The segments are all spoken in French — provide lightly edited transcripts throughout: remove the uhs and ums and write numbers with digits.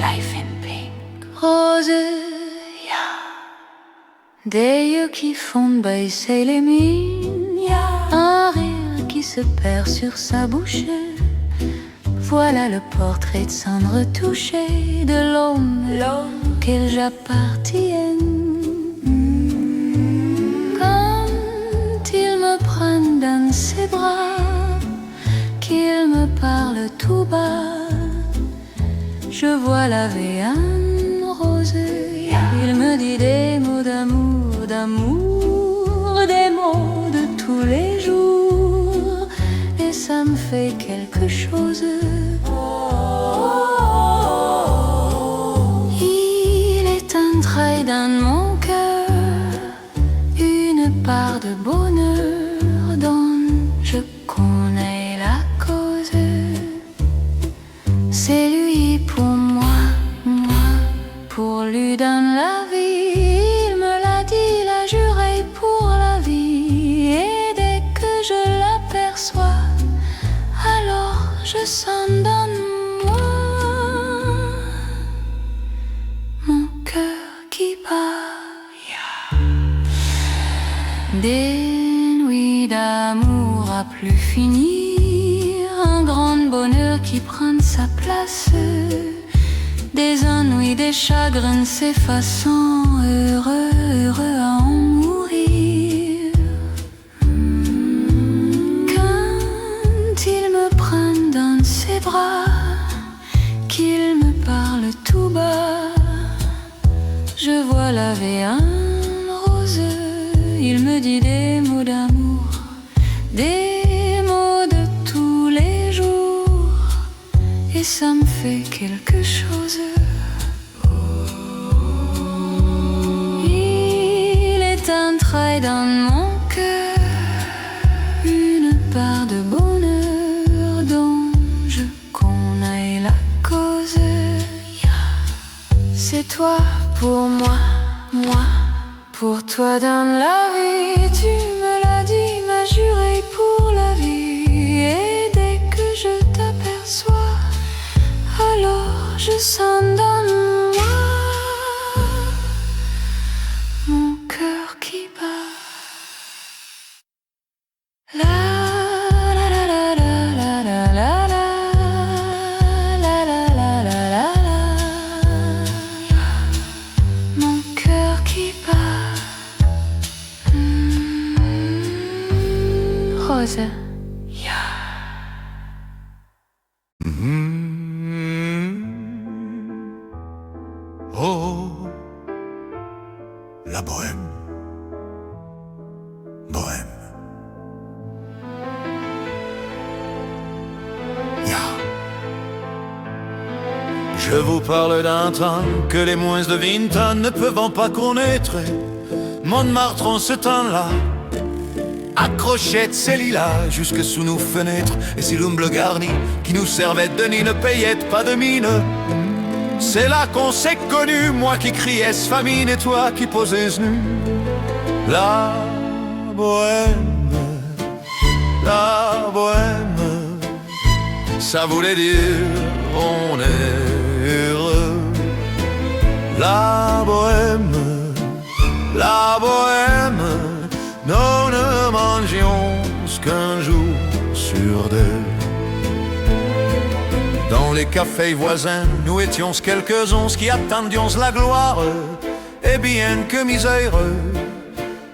life in pink. Rose, ya, des yeux qui font baisser les mines, ya, un rire qui se perd sur sa bouche. Voilà le portrait de cendre touché de l'homme qu'elle j'appartienne. Quand il me prend dans ses bras, qu'il me parle tout bas, je vois la veine rose. Il me dit des mots d'amour, d'amour, des mots de tous les jours, et ça me fait quelque chose. Il est entré dans mon cœur une part de bonheur dont je connais la cause. C'est lui pour moi, moi pour lui dans la vie. Il me l'a dit, l'a juré pour la vie. Et dès que je l'aperçois, alors je sens dans moi mon cœur qui bat. Des nuits d'amour à plus finir, un grand bonheur qui prend sa place, des ennuis, des chagrins s'effaçant, heureux, heureux à en mourir. Quand il me prend dans ses bras, qu'il me parle tout bas, je vois la veine rose. Il me dit des mots d'amour, des mots de tous les jours, et ça me fait quelque chose. Il est entré dans mon cœur une part de bonheur dont je connais la cause. C'est toi pour moi, moi pour toi dans la vie. Tu me l'as dit, m'as juré pour la vie. Et dès que je t'aperçois, alors je sens dans moi mon cœur qui bat. La la la la la la la la la la la la la la. Mon cœur qui bat. Rose. Oh, la bohème, bohème. Je vous parle d'un temps que les moins de 20 ans ne peuvent pas connaître. Montmartre en ce temps-là accrochait ses lilas jusque sous nos fenêtres, et ces lumbles garnis qui nous servaient de nid ne payaient pas de mine. C'est là qu'on s'est connus, moi qui criais famine et toi qui posais nu. La bohème, la bohème, ça voulait dire on est heureux. La bohème, la bohème, nous ne mangions qu'un jour sur deux. Dans les cafés voisins, nous étions quelques-uns qui attendions la gloire. Et bien que miséreux,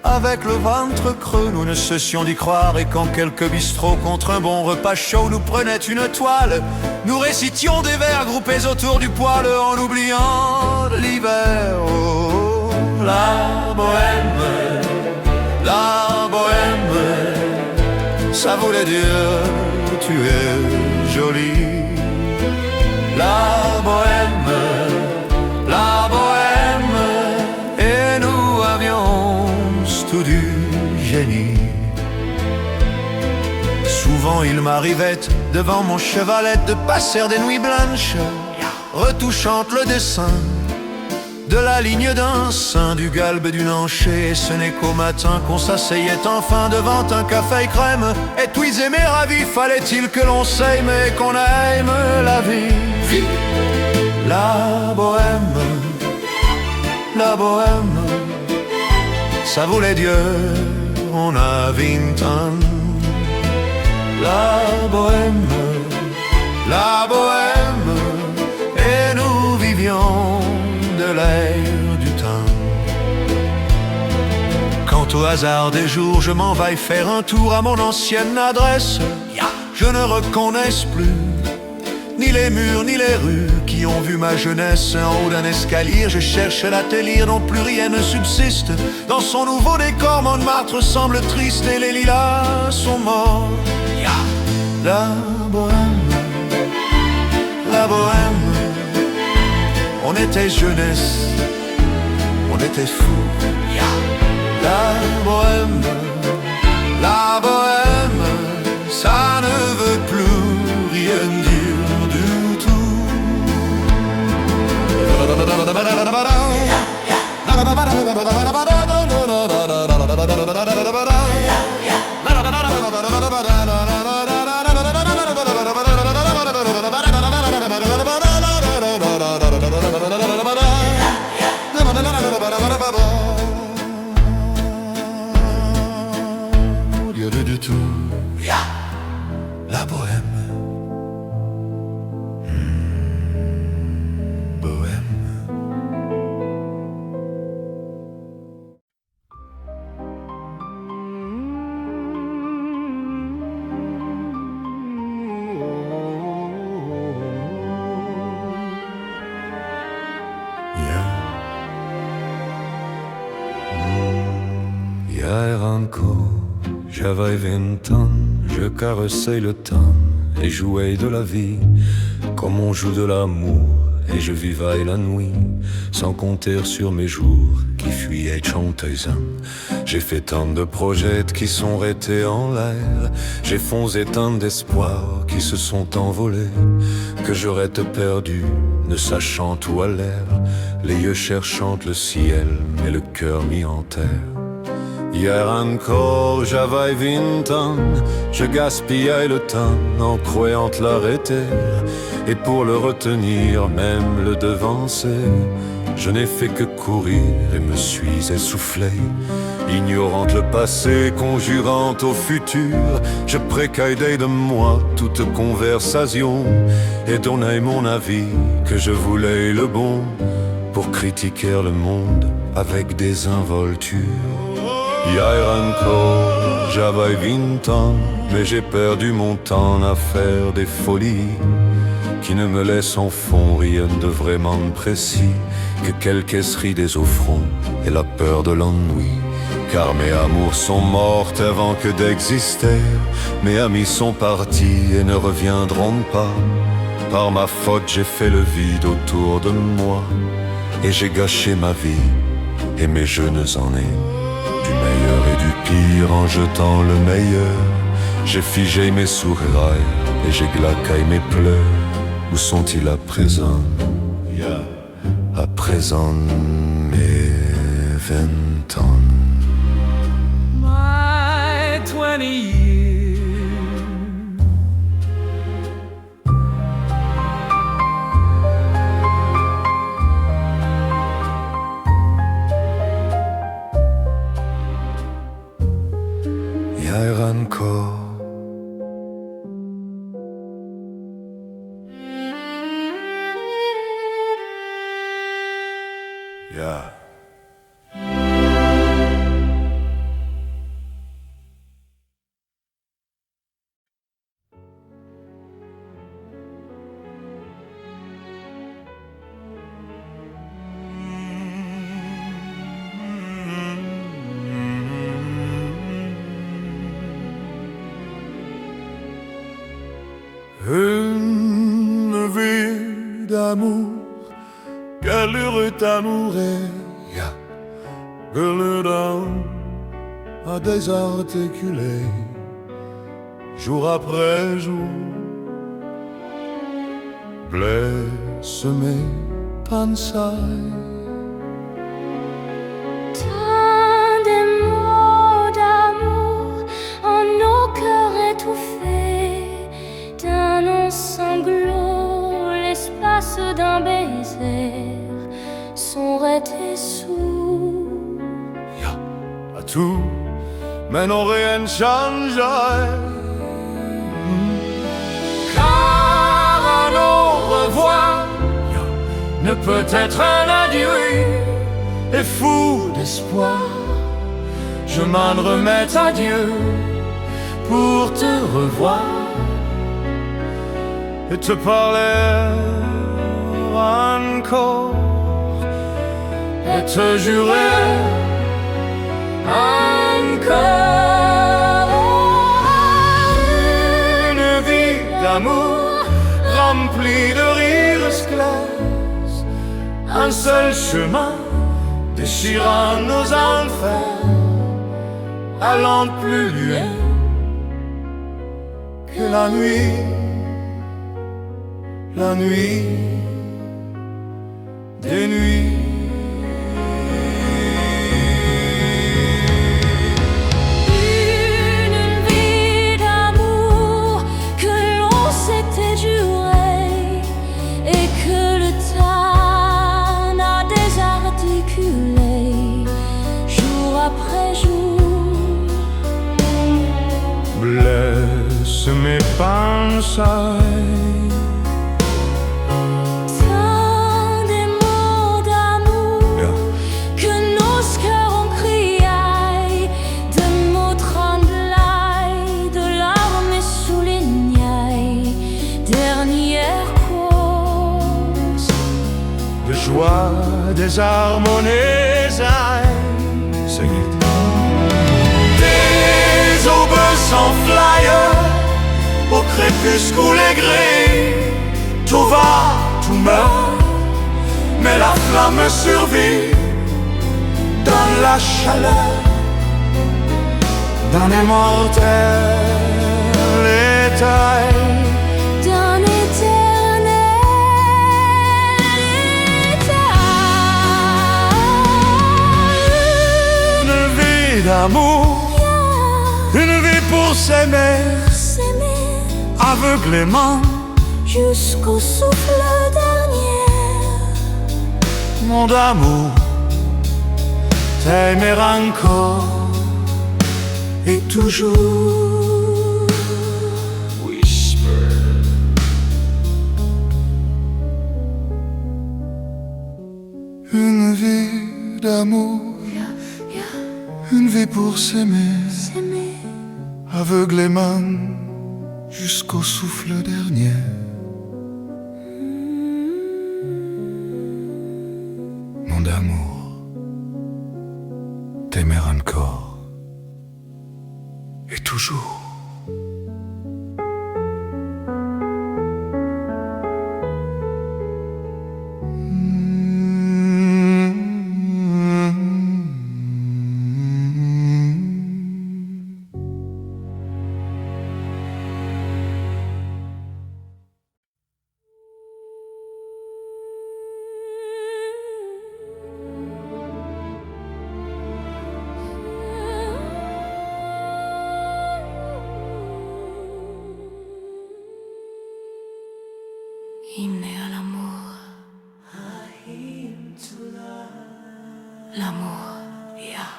avec le ventre creux, nous ne cessions d'y croire. Et quand quelques bistrots contre un bon repas chaud nous prenaient une toile, nous récitions des vers groupés autour du poêle en oubliant l'hiver. Oh, la bohème, la bohème, ça voulait dire tu es jolie. La bohème, la bohème, et nous avions tout du génie. Souvent il m'arrivait devant mon chevalet de passer des nuits blanches, retouchant le dessin de la ligne d'un sein, du galbe d'une hanchée. Et ce n'est qu'au matin qu'on s'asseyait enfin devant un café crème. Et tous aimés ravis, fallait-il que l'on s'aime et qu'on aime la vie. La bohème, la bohème, ça voulait Dieu, on a 20 ans. La bohème, la bohème, et nous vivions de l'air du temps. Quand au hasard des jours je m'en vais faire un tour à mon ancienne adresse, je ne reconnais plus ni les murs ni les rues qui ont vu ma jeunesse. En haut d'un escalier je cherche l'atelier dont plus rien ne subsiste. Dans son nouveau décor Montmartre semble triste et les lilas sont morts. La bohème, la bohème, on était jeunesse, on était fous. La bohème, la bohème, ça ne veut plus rien dire du tout. Du tout, la bohème, bohème. Hier encore, j'avais 20 ans, je caressais le temps et jouais de la vie comme on joue de l'amour. Et je vivais la nuit sans compter sur mes jours qui fuyaient chanteusant. J'ai fait tant de projets qui sont restés en l'air. J'ai foncé tant d'espoirs qui se sont envolés, que j'aurais te perdu ne sachant où à l'air, les yeux cherchant le ciel mais le cœur mis en terre. Hier encore j'avais 20 ans, je gaspillais le temps en croyant l'arrêter. Et pour le retenir, même le devancer, je n'ai fait que courir et me suis essoufflé. Ignorant le passé, conjurant au futur, je précaillais de moi toute conversation et donnais mon avis que je voulais le bon pour critiquer le monde avec des involtures. Hier encore, j'avais 20 ans, mais j'ai perdu mon temps à faire des folies qui ne me laissent en fond rien de vraiment précis que quelques esseries des offrandes et la peur de l'ennui. Car mes amours sont mortes avant que d'exister, mes amis sont partis et ne reviendront pas. Par ma faute j'ai fait le vide autour de moi, et j'ai gâché ma vie et mes jeunes années. Du meilleur et du pire en jetant le meilleur, j'ai figé mes sourires et j'ai glaqué mes pleurs. Où sont-ils à présent? À présent mes 20 ans. My 20 years. Hier encore. Yeah. Une vie d'amour, quel heureux amour est, que le dame a désarticulé, jour après jour, blesse mes pensées. Tant de mots d'amour en nos cœurs étouffés, d'un long sanglot l'espace d'un d'un baiser sont restés sourds. À tout, mais non rien ne changerait. Car un au revoir ne peut être un adieu. Et fou d'espoir, je m'en remets à Dieu pour te revoir et te parler encore et te jurer encore une vie d'amour remplie de rires clairs, un seul chemin déchirant nos enfers, allant plus loin que la nuit des nuits. Une vie d'amour que l'on s'était juré et que le temps n'a désarticulé jour après jour. Blesse mes pensées. Tant des mots d'amour que nos cœurs ont crié, de mots tremblaient, de larmes soulignaient, dernière cause De joie désharmonisée. Des aubes sans flyer, au crépuscule gris, tout va, tout meurt, mais la flamme survit dans la chaleur d'un immortel état. d'un éternel état. Une vie d'amour, une vie pour s'aimer S'aimer aveuglément. jusqu'au souffle dernier. Mon amour, t'aimer encore et toujours. Whisper. Une vie d'amour, une vie pour s'aimer S'aimer aveuglément jusqu'au souffle dernier. Mon amour, t'aimer encore et toujours. Hymne à l'amour. L'amour, yeah.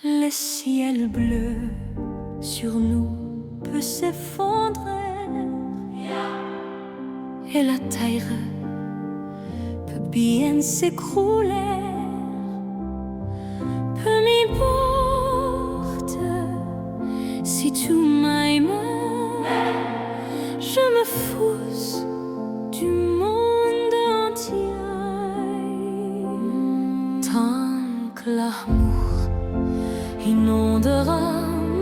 Le ciel bleu sur nous peut s'effondrer, et la terre peut bien s'écrouler. Peu m'importe si tu m'aimes, je me fous du monde entier. Tant que l'amour inondera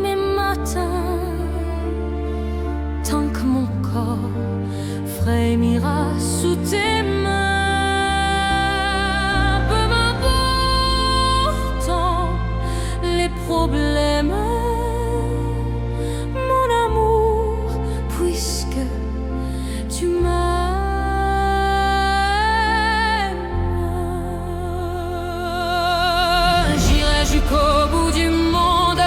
mes matins, tant que mon corps frémira sous tes mains. Peu m'importe les problèmes, mon amour, puisque tu m'aimes. J'irai jusqu'au bout du monde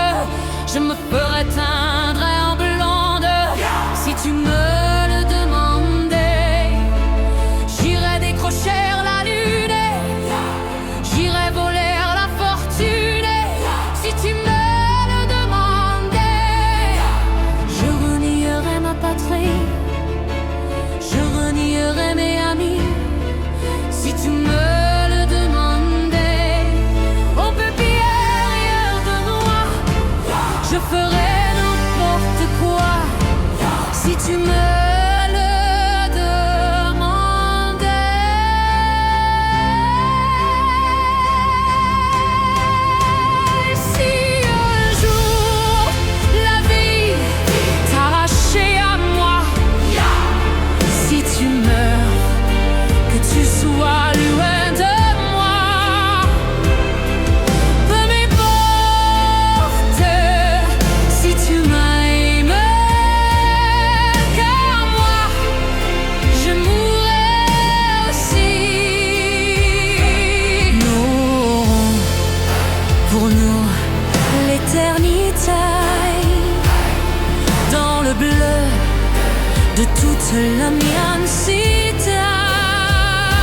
te la mienne si tard.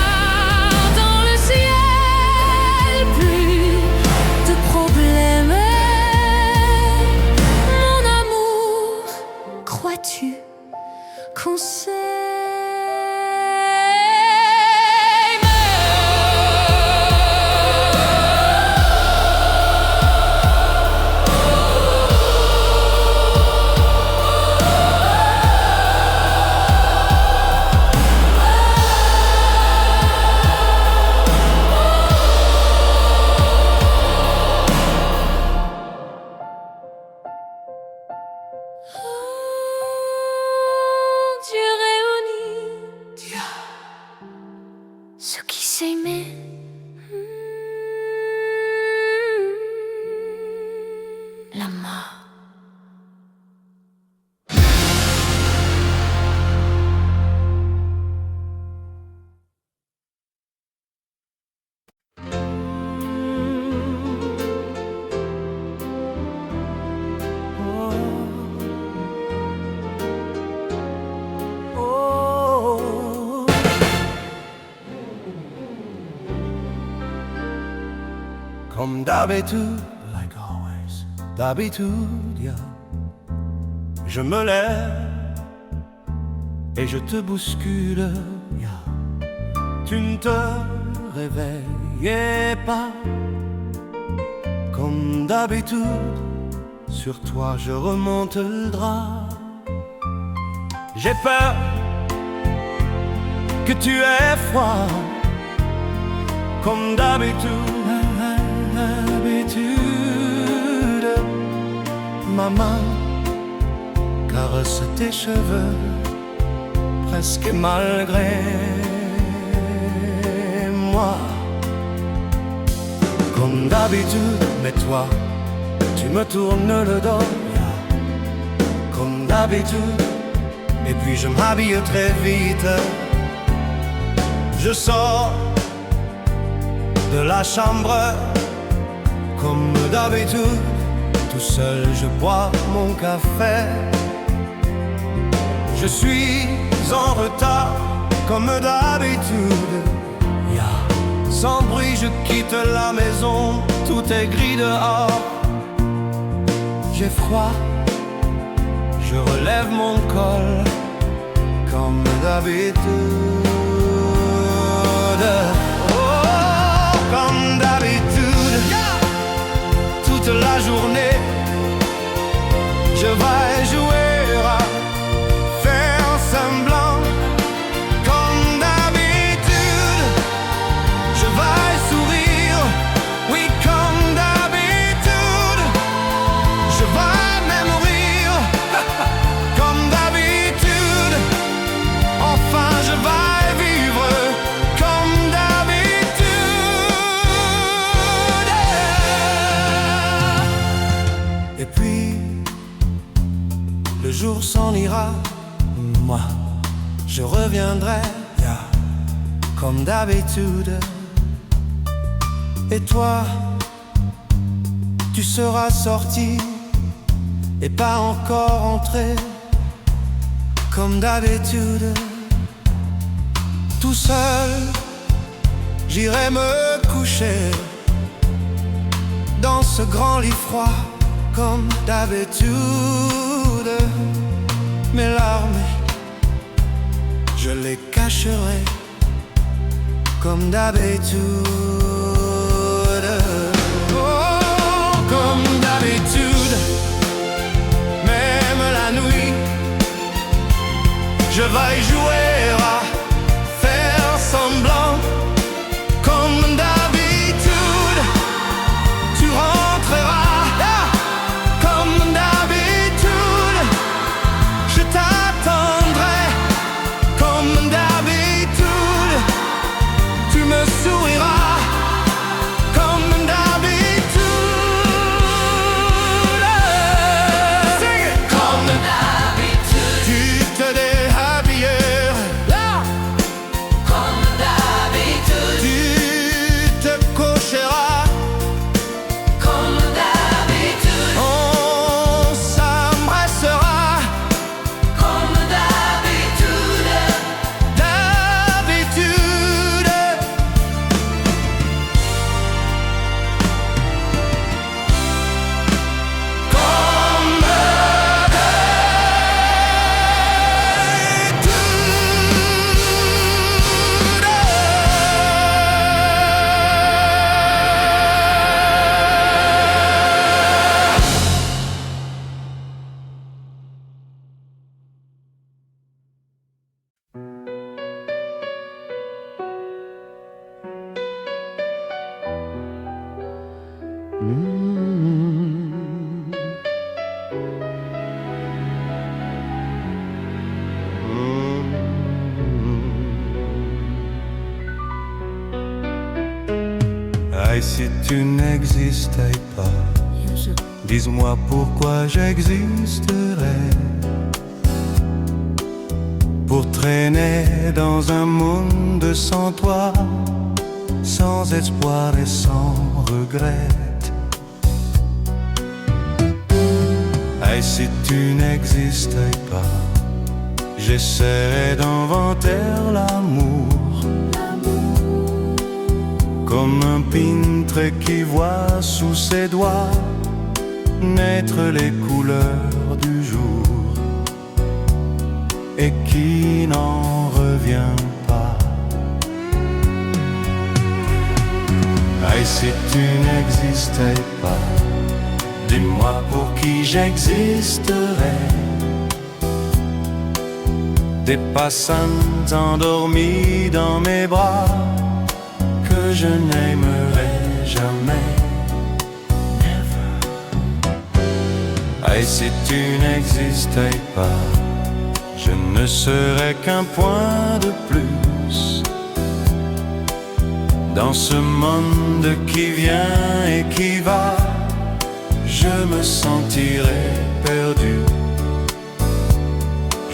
Dans le ciel, plus de problèmes. Mon amour, crois-tu qu'on s'aime? Dieu réunit ceux qui s'aimaient. La mort. Comme d'habitude, like always, d'habitude, yeah. Je me lève et je te bouscule, yeah. Tu ne te réveillais pas. Comme d'habitude, sur toi je remonte le drap. J'ai peur que tu aies froid. Comme d'habitude, ma main caresse tes cheveux, presque malgré moi. Comme d'habitude, mais toi, tu me tournes le dos. Comme d'habitude, et puis je m'habille très vite. Je sors de la chambre. Comme d'habitude, tout seul je bois mon café. Je suis en retard comme d'habitude, yeah. Sans bruit je quitte la maison, tout est gris dehors. J'ai froid, je relève mon col comme d'habitude. Oh, comme d'habitude, yeah. Toute la journée je vais jouer à faire semblant. Comme d'habitude, je vais sourire. Oui, comme d'habitude, je vais même rire. Comme d'habitude, enfin je vais vivre. Comme d'habitude. Et puis le jour s'en ira, moi je reviendrai, yeah. Comme d'habitude. Et toi, tu seras sorti et pas encore entré. Comme d'habitude, tout seul, j'irai me coucher dans ce grand lit froid. Comme d'habitude, mes larmes, je les cacherai. Comme d'habitude. Oh, comme d'habitude, même la nuit, je vais jouer à faire semblant. Comme d'habitude, tu rentreras. Tu te déshabilleras Et si tu n'existais pas, dis-moi pourquoi j'existerais. Pour traîner dans un monde sans toi, sans espoir et sans regret. Et si tu n'existais pas, j'essaierais d'inventer l'amour. Comme un peintre qui voit sous ses doigts naître les couleurs du jour et qui n'en revient pas. Et si tu n'existais pas, dis-moi pour qui j'existerais. Des passants endormis dans mes bras que je n'aimerai jamais. Never. Et si tu n'existais pas, je ne serais qu'un point de plus dans ce monde qui vient et qui va. Je me sentirais perdu.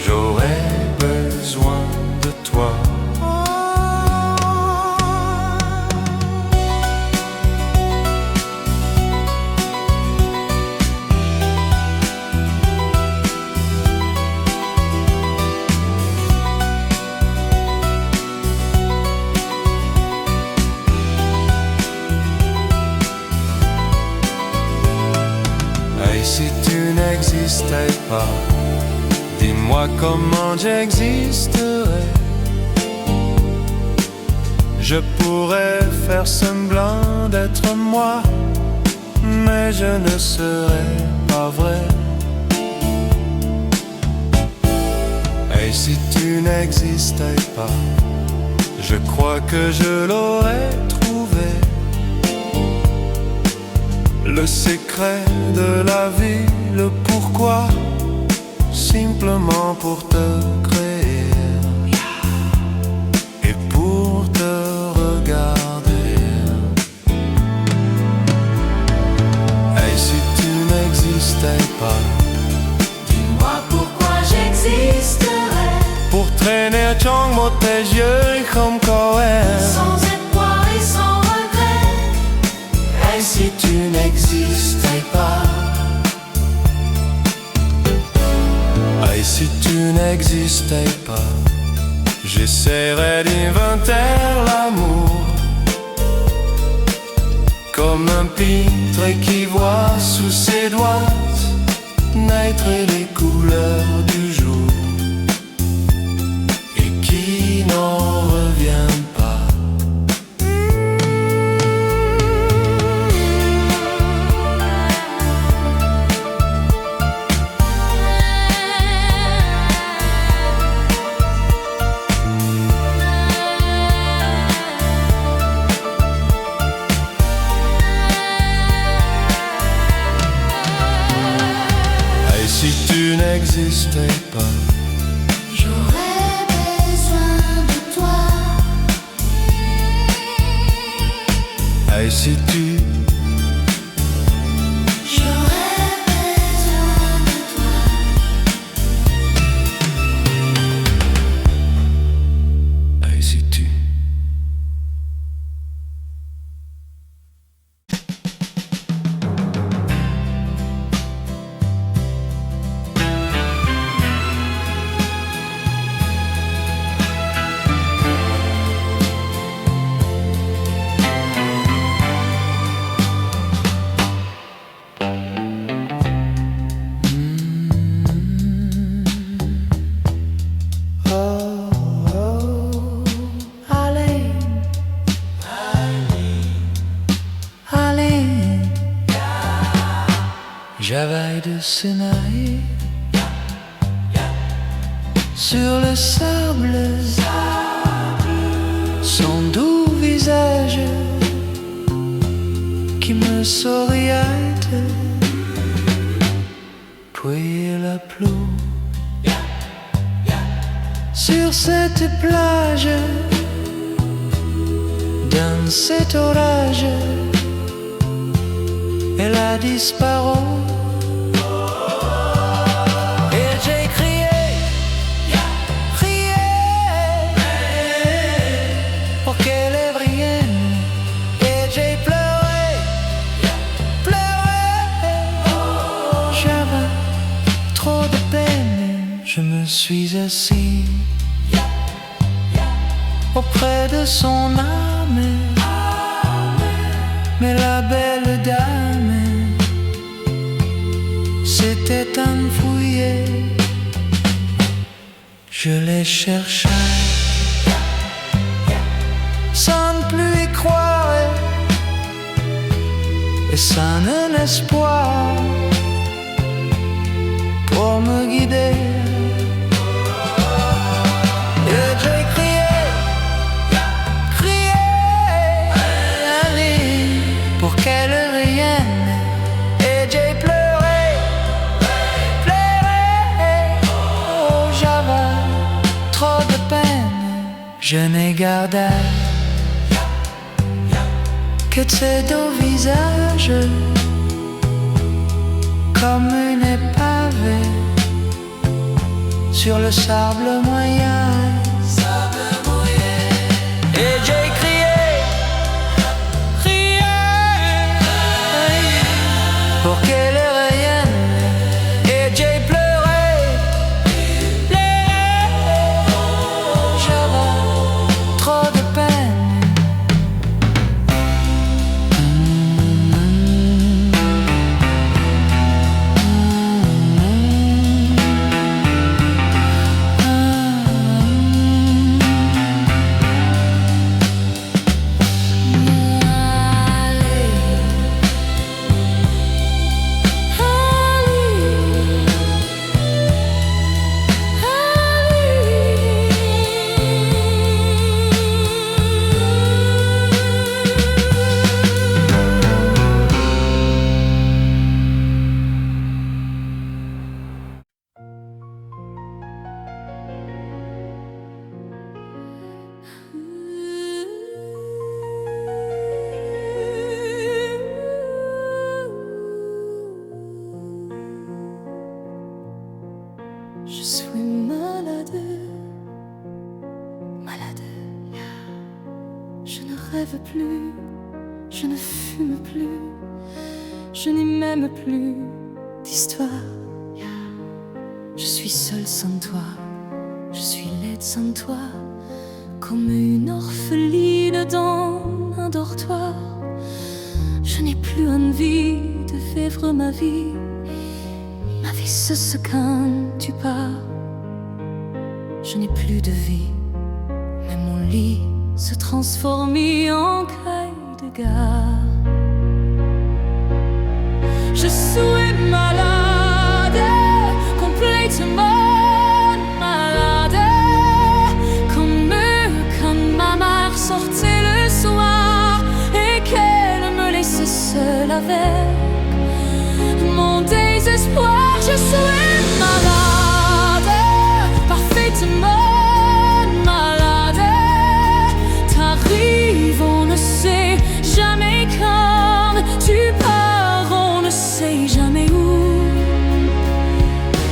J'aurais besoin de toi. Et si tu n'existais pas, dis-moi comment j'existerais. Je pourrais faire semblant d'être moi, mais je ne serais pas vrai. Et si tu n'existais pas, je crois que je l'aurais trouvé. Le secret de la vie, le pourquoi, simplement pour te créer et pour te regarder. Et si tu n'existais pas, dis-moi pourquoi j'existerais. Pour traîner trong một thế giới không có em. Sans espoir et sans regret. Et si tu n'existais pas, et si tu n'existais pas, j'essaierais d'inventer l'amour. Comme un peintre qui voit sous ses doigts naître les couleurs du jour et qui n'en revient pas. Et si tu n'existais pas, J'aurais besoin de toi. et si tu J'aurais besoin de toi. et si tu J'avais de Sinaï sur le sable, son doux visage qui me sorriete, puis la pluie. Sur cette plage, dans cet orage, elle a disparu. Et j'ai crié, crié, pour qu'elle revienne. Et j'ai pleuré, pleuré, j'avais trop de peine. Je me suis assis auprès de son âme, mais la belle dame s'était enfouie. Je l'ai cherchée sans plus y croire et sans un espoir pour me guider. Et j'ai crié, crié, allez, pour qu'elle revienne. Et j'ai pleuré, pleuré, oh j'avais trop de peine. Je n'ai gardé que ces deux visages comme une épave sur le sable moyen. Et j'ai crié, crié, pour qu'elle revienne. Et j'ai pleuré, pleuré, j'avais trop de peine. Je suis malade, malade. Je ne rêve plus, je ne fume plus, je n'ai même plus d'histoire. Je suis seule sans toi, je suis laide sans toi, comme une orpheline dans un dortoir. Je n'ai plus envie de vivre ma vie. Ma vie cesse quand tu pars. Je n'ai plus de vie, mais mon lit se transforme en caille de gare. Je suis malade, complètement malade, comme quand ma mère sortait le soir et qu'elle me laissait seule avec mon désespoir. Je suis malade, parfaitement malade. T'arrives, on ne sait jamais quand. Tu pars, on ne sait jamais où.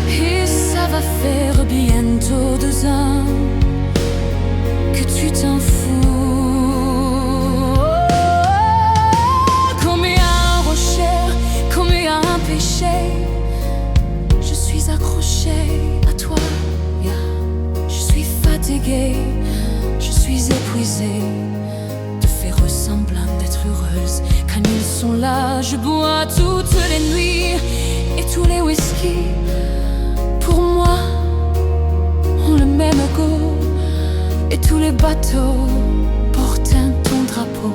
Et ça va faire bientôt 2 ans que tu t'en fous. Comme un rocher, comme un péché, je suis accrochée à toi. Je suis fatiguée, je suis épuisée de faire semblant d'être heureuse. Quand ils sont là, je bois toutes les nuits et tous les whisky. Pour moi, ont le même goût et tous les bateaux portent ton drapeau.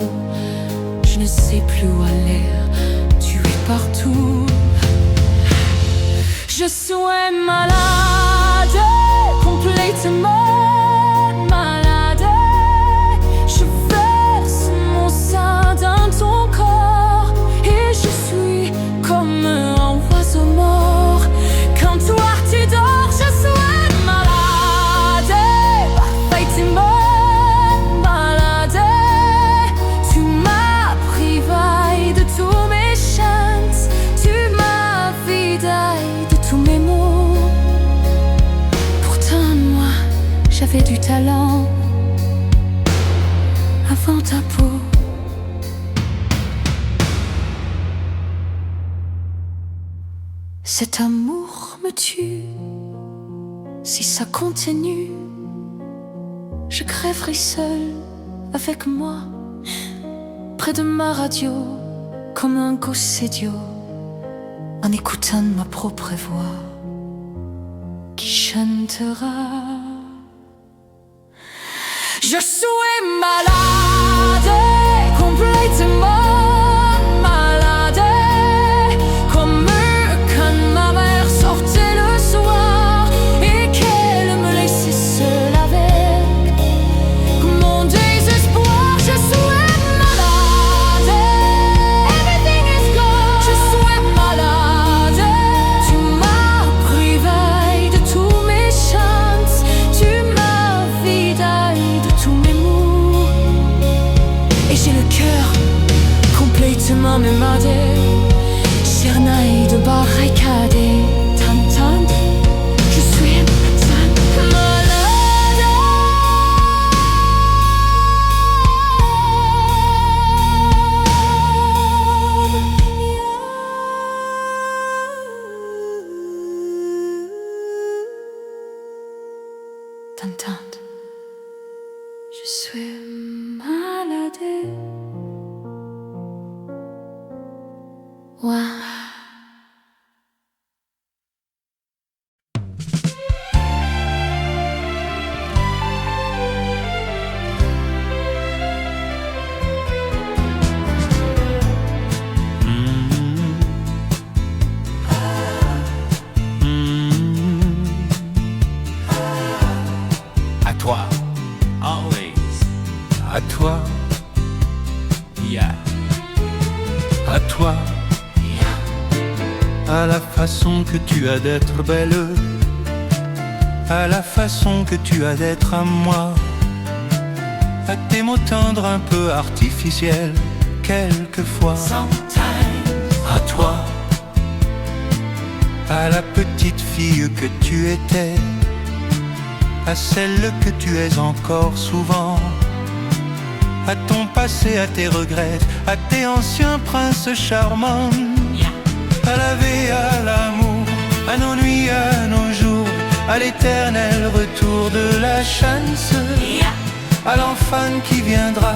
Je ne sais plus où aller, tu es partout. Je suis malade, complètement malade. Je verse mon sein dans ton corps et talents avant ta peau. Cet amour me tue. Si ça continue, je crèverai seule avec moi, près de ma radio, comme un gosse idiot, en écoutant ma propre voix qui chantera. Je suis malade, complètement malade, comme quand ma mère sortait le soir et qu'elle me laissait seule avec mon désespoir. Je suis malade, everything is gone. Je suis malade, tu m'as privé de tous mes chances, tu m'as vidé de tous mes mots, et j'ai le cœur complètement mémadé, cernaille de barricade, tantante, je suis malade. Tantante, je suis malade. Ouais. À toi, always. À toi, Yeah. à toi, à la façon que tu as d'être belle, à la façon que tu as d'être à moi, à tes mots tendres un peu artificiels, quelquefois. À toi, à la petite fille que tu étais, à celle que tu es encore souvent, à ton passé, à tes regrets, à tes anciens princes charmants, à la vie, à l'amour, à nos nuits, à nos jours, à l'éternel retour de la chance, à l'enfant qui viendra,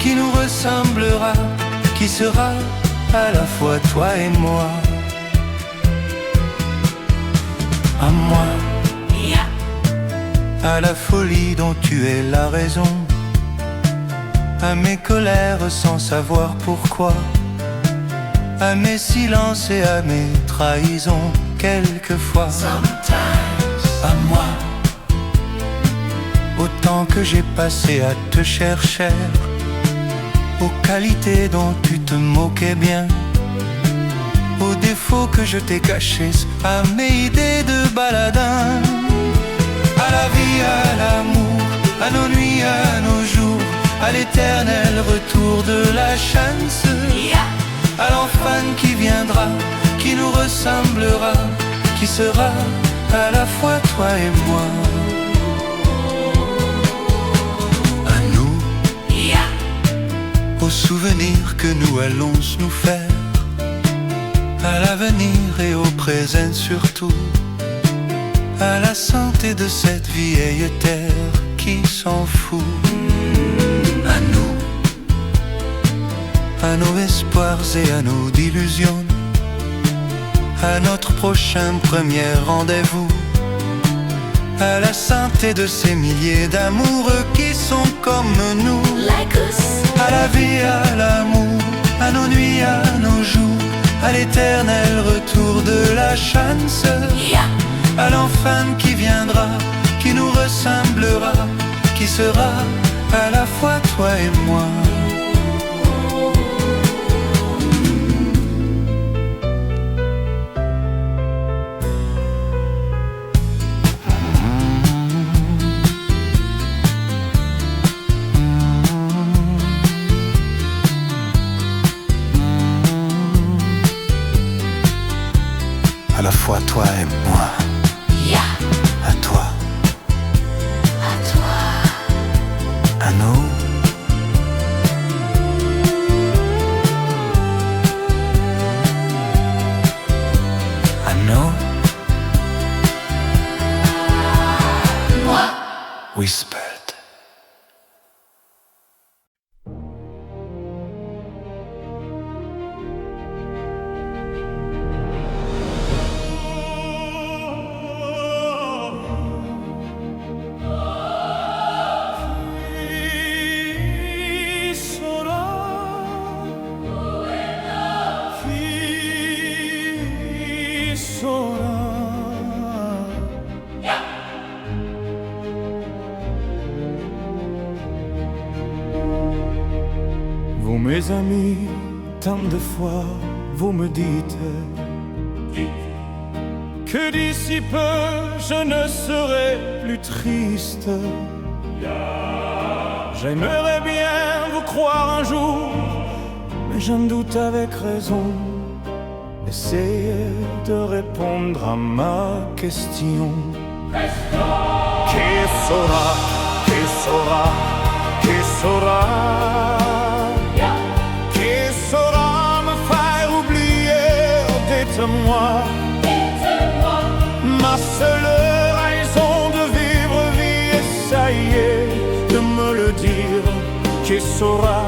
qui nous ressemblera, qui sera à la fois toi et moi. À moi, à la folie dont tu es la raison, à mes colères sans savoir pourquoi, à mes silences et à mes trahisons quelquefois. À moi, au temps que j'ai passé à te chercher, aux qualités dont tu te moquais bien, aux défauts que je t'ai cachés, à mes idées de baladin, à la vie, à l'amour, à nos nuits, à nos jours, à l'éternel retour de la chance, à l'enfant qui viendra, qui nous ressemblera, qui sera à la fois toi et moi. À nous, aux souvenirs que nous allons nous faire, à l'avenir et au présent surtout, à la santé de cette vieille terre qui s'en fout. À nous, à nos espoirs et à nos illusions, à notre prochain premier rendez-vous, à la santé de ces milliers d'amoureux qui sont comme nous, à la vie, à l'amour, à nos nuits, à nos jours, à l'éternel retour de la chance, à l'enfant qui viendra, qui nous ressemblera, qui sera à la fois toi et moi. À la fois toi et moi. Yeah. À toi. À toi. Vous mes amis, tant de fois vous me dites que d'ici peu je ne serai plus triste. J'aimerais bien vous croire un jour, mais j'en doute avec raison. Essayez de répondre à ma question. Qui saura, qui saura, qui saura, qui saura me faire oublier, dites-moi, ma seule raison de vivre, vie, essayez de me le dire. Qui saura,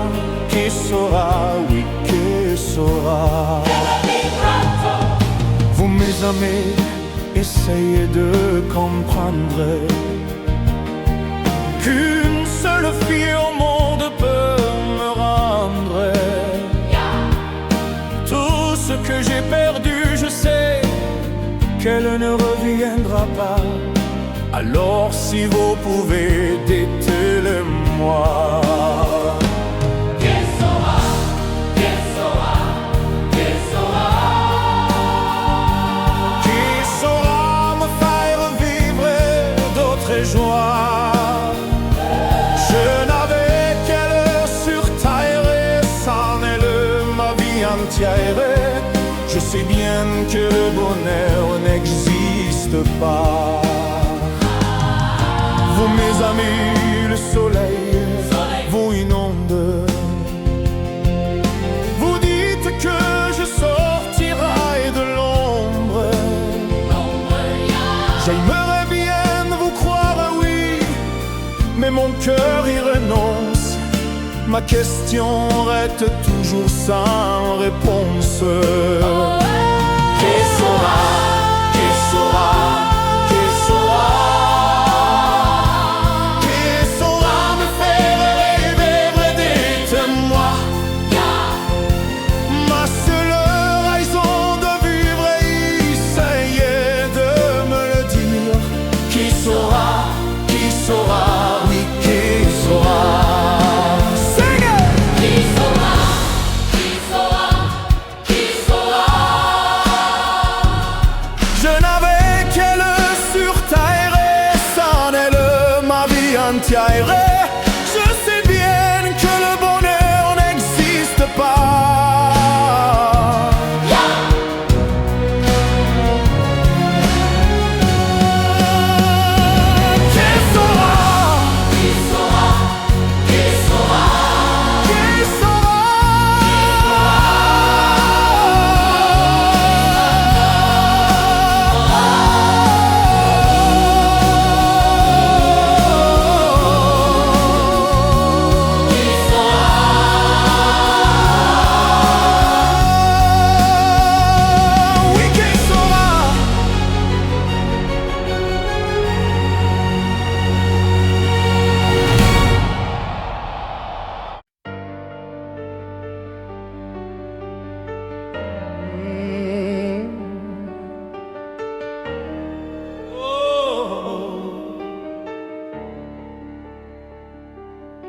oui, qui saura. Vous mes amis, essayez de comprendre qu'une seule fille au monde peut me rendre tout ce que j'ai perdu. Je sais qu'elle ne reviendra pas. Alors si vous pouvez, dites-le-moi. Je n'avais qu'elle sur terre et c'en est ma vie entière. Je sais bien que le bonheur n'existe pas. Vous mes amis, le soleil vous inonde. Vous dites que je sortirai de l'ombre. J'aimerais bien vous croire, oui, mais mon cœur y renonce. Ma question reste toujours sans réponse. Qui saura, qui saura, qui saura, qui saura me faire rêver, dites-moi. Ma seule raison de vivre, essayez de me le dire. Qui saura, oui, qui saura. Je n'avais qu'elle sur terre et c'en est ma vie entière. Je sais bien que le bonheur n'existe pas. Qui saura, qui saura, qui saura, qui saura.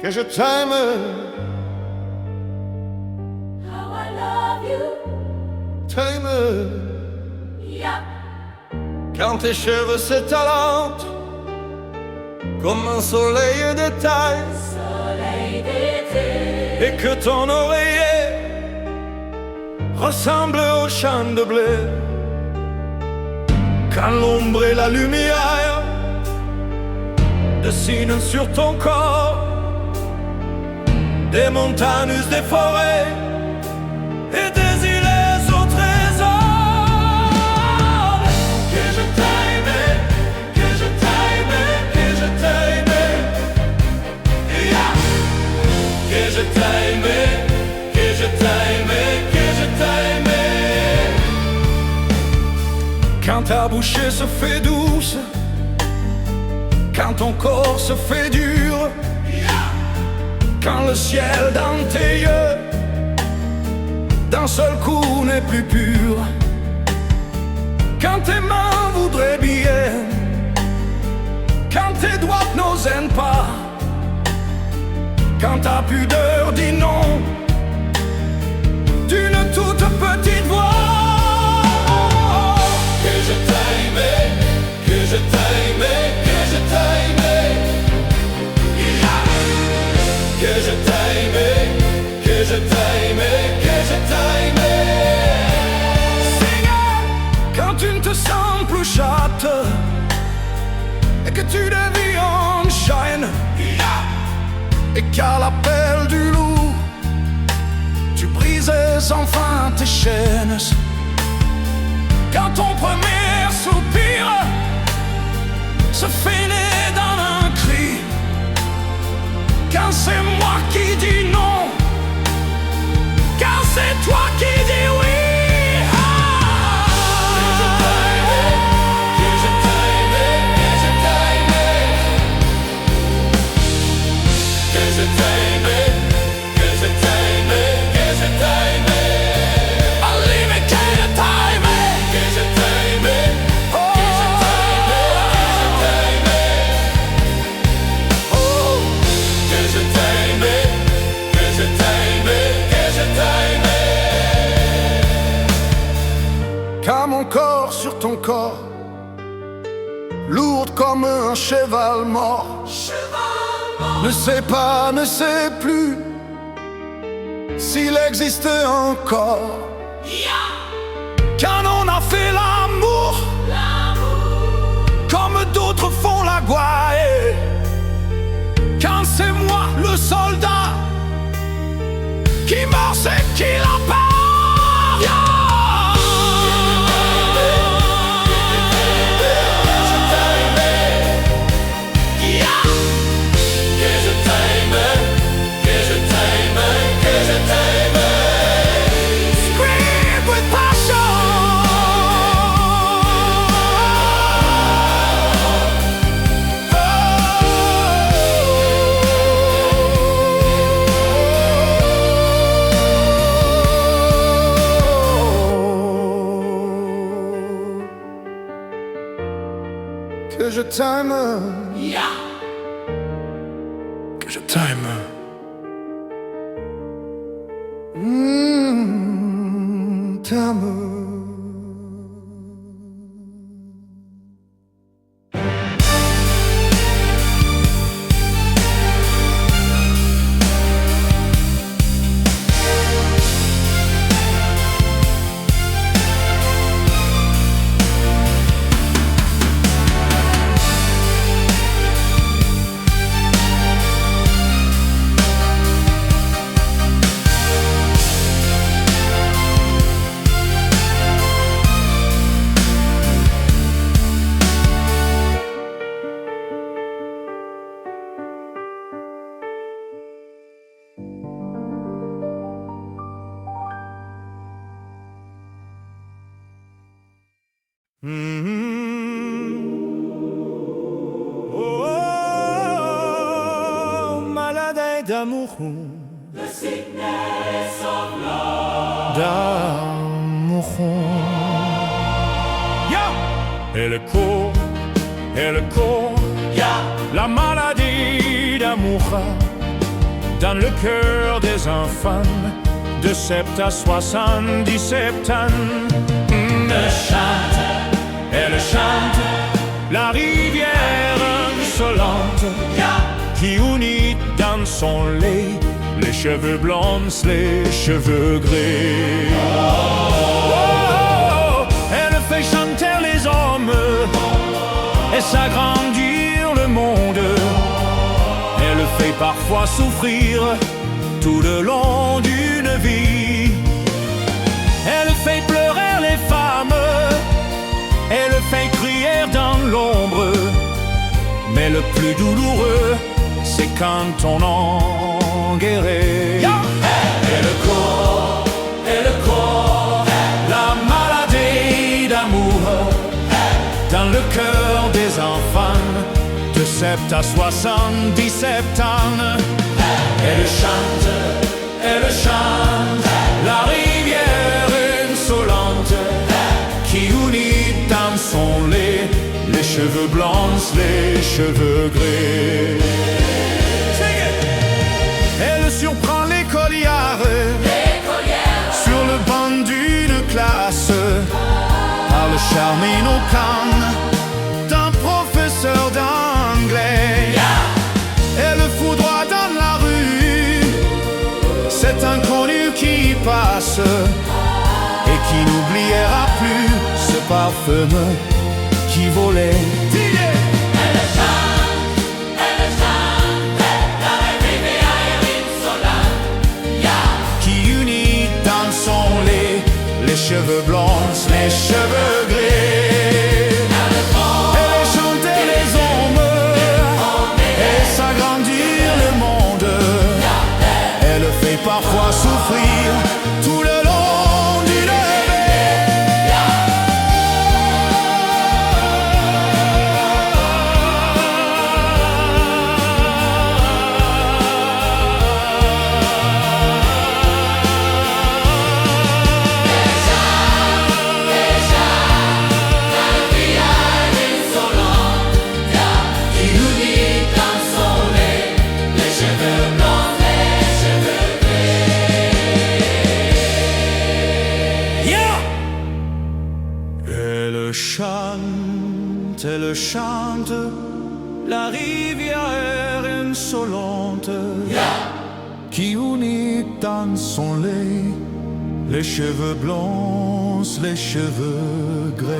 Que je t'aime, How I love you, t'aime. yeah. Quand tes cheveux s'étalentent comme un soleil d'été, Soleil d'été, et que ton oreiller ressemble au champ de blé. Quand l'ombre et la lumière dessinent sur ton corps des montagnes, des forêts et des îles au trésor. Que je t'aime, que je t'aime, que je t'aime, yeah. Que je t'aime, que je t'aime, que je t'aime. Quand ta bouche se fait douce, quand ton corps se fait dur, quand le ciel dans tes yeux d'un seul coup n'est plus pur, quand tes mains voudraient bien, quand tes doigts n'osent pas, quand ta pudeur dit non vêtue de vie en chaîne, et qu'à l'appel du loup, tu brisais enfin tes chaînes. Quand ton premier soupir se finit dans un cri, quand c'est moi qui dis non, quand c'est toi qui dis oui. Car mon corps sur ton corps, lourde comme un cheval mort, ne sait pas, ne sait plus s'il existe encore. Quand on a fait l'amour, comme d'autres font la gouaille, quand c'est moi le soldat qui meurt, c'est qui la part. Que je t'aime, que je t'aime. T'aime. Oh, malade d'amour, the sickness of love, d'amour. Elle court, la maladie d'amour dans le cœur des enfants de 7 à 77 ans. Elle chante la rivière insolente qui unit dans son lait les cheveux blonds, les cheveux gris. Oh, elle fait chanter les hommes et s'agrandir le monde. Elle fait parfois souffrir tout le long d'une vie. Elle fait pleurer les femmes, elle fait crier dans l'ombre. Mais le plus douloureux, c'est quand on en guérit. Elle court, la maladie d'amour dans le cœur des enfants de 7 à 77 ans. Elle chante la rivière insolente qui unit dans son lait les cheveux blancs, les cheveux gris. Elle surprend l'écolière sur le banc d'une classe par le charme innocent d'un professeur d'anglais. Elle foudroie dans la rue cet inconnu qui passe et qui n'oubliera plus ce parfum qui volait. Elle chante sourire tout le long d'une elle chante, la rivière insolente qui unit dans son lait les cheveux blonds, les cheveux gris.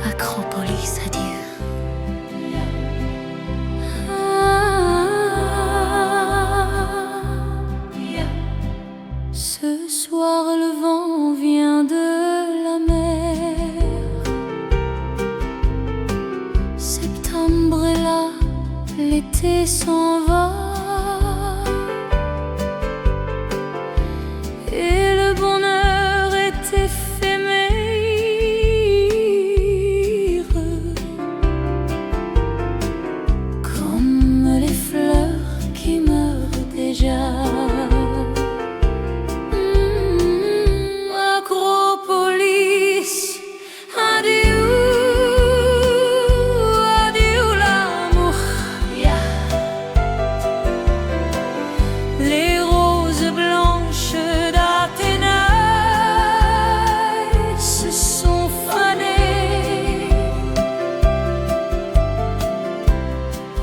Acropolis, adieu. Ce soir le vent vient de la mer. Septembre est là, l'été s'en va. Et le bonheur est éphémère, comme les fleurs qui meurent déjà. Acropolis, adieu, adieu l'amour. Les roses blanches d'Athénaï se sont fanées.